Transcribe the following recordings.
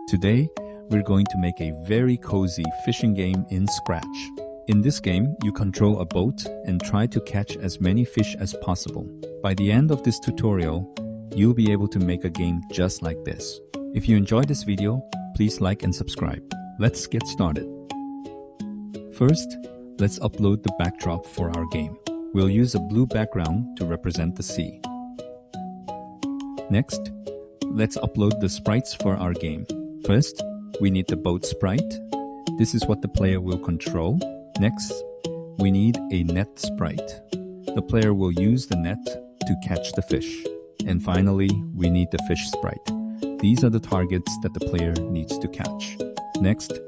Today, we're going to make a very cozy fishing game in Scratch. In this game, you control a boat and try to catch as many fish as possible. By the end of this tutorial, you'll be able to make a game just like this. If you enjoyed this video, please like and subscribe. Let's get started. First, let's upload the backdrop for our game. We'll use a blue background to represent the sea. Next, let's upload the sprites for our game. First, we need the boat sprite. This is what the player will control. Next, we need a net sprite. The player will use the net to catch the fish. And finally, we need the fish sprite. These are the targets that the player needs to catch. Next,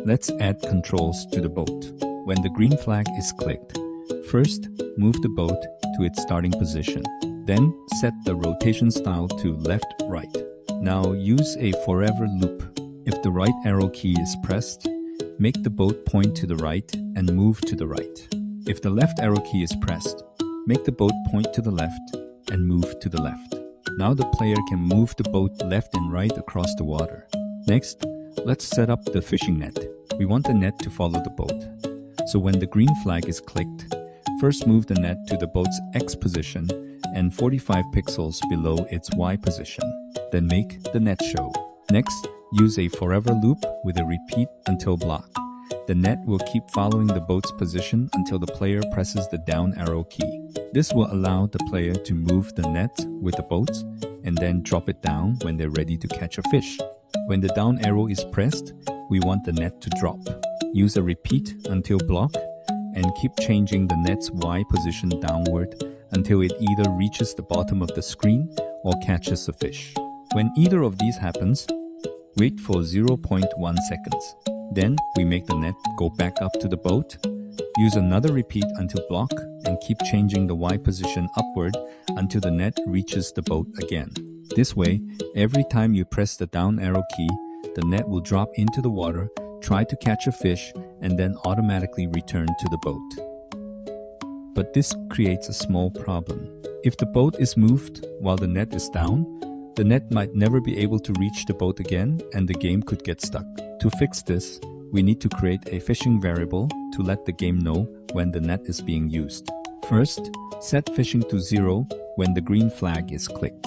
let's add controls to the boat. When the green flag is clicked, first, move the boat to its starting position. Then, set the rotation style to left-right. Now, use a forever loop. If the right arrow key is pressed, make the boat point to the right and move to the right. If the left arrow key is pressed, make the boat point to the left and move to the left. Now the player can move the boat left and right across the water. Next, let's set up the fishing net. We want the net to follow the boat. So when the green flag is clicked, first move the net to the boat's X position and 45 pixels below its Y position. Then make the net show. Next, use a forever loop with a repeat until block. The net will keep following the boat's position until the player presses the down arrow key. This will allow the player to move the net with the boat and then drop it down when they're ready to catch a fish. When the down arrow is pressed, we want the net to drop. Use a repeat until block and keep changing the net's Y position downward until it either reaches the bottom of the screen or catches a fish. When either of these happens, wait for 0.1 seconds. Then we make the net go back up to the boat. Use another repeat until block and keep changing the Y position upward until the net reaches the boat again. This way, every time you press the down arrow key, the net will drop into the water, try to catch a fish, and then automatically return to the boat. But this creates a small problem. If the boat is moved while the net is down, the net might never be able to reach the boat again and the game could get stuck. To fix this, we need to create a fishing variable to let the game know when the net is being used. First, set fishing to 0 when the green flag is clicked.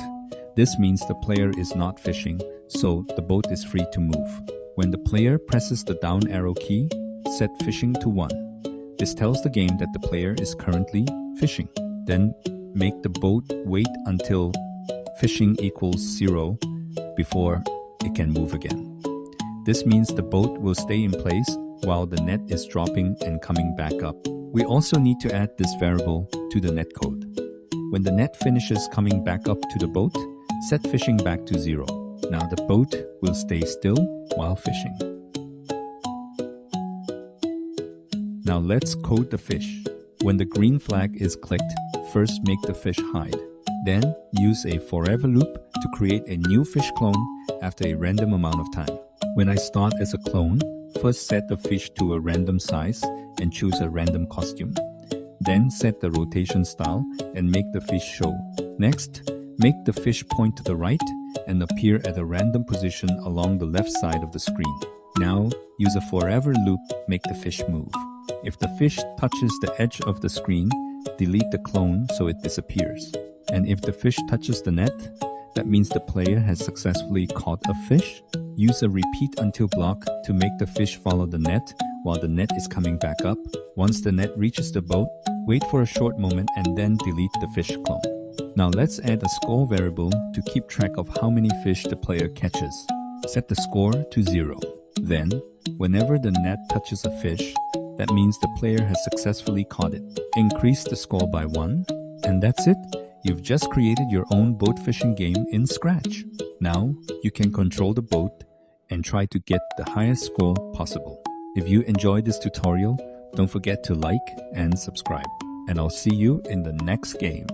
This means the player is not fishing, so the boat is free to move. When the player presses the down arrow key, set fishing to 1. This tells the game that the player is currently fishing. Then, make the boat wait until fishing equals 0 before it can move again. This means the boat will stay in place while the net is dropping and coming back up. We also need to add this variable to the net code. When the net finishes coming back up to the boat, set fishing back to 0. Now the boat will stay still while fishing. Now let's code the fish. When the green flag is clicked, first make the fish hide. Then, use a forever loop to create a new fish clone after a random amount of time. When I start as a clone, first set the fish to a random size and choose a random costume. Then set the rotation style and make the fish show. Next, make the fish point to the right and appear at a random position along the left side of the screen. Now, use a forever loop, make the fish move. If the fish touches the edge of the screen, delete the clone so it disappears. And if the fish touches the net, that means the player has successfully caught a fish. Use a repeat until block to make the fish follow the net while the net is coming back up. Once the net reaches the boat, wait for a short moment and then delete the fish clone. Now let's add a score variable to keep track of how many fish the player catches. Set the score to 0. Then, whenever the net touches a fish, that means the player has successfully caught it. Increase the score by 1, and that's it. You've just created your own boat fishing game in Scratch. Now, you can control the boat and try to get the highest score possible. If you enjoyed this tutorial, don't forget to like and subscribe. And I'll see you in the next game.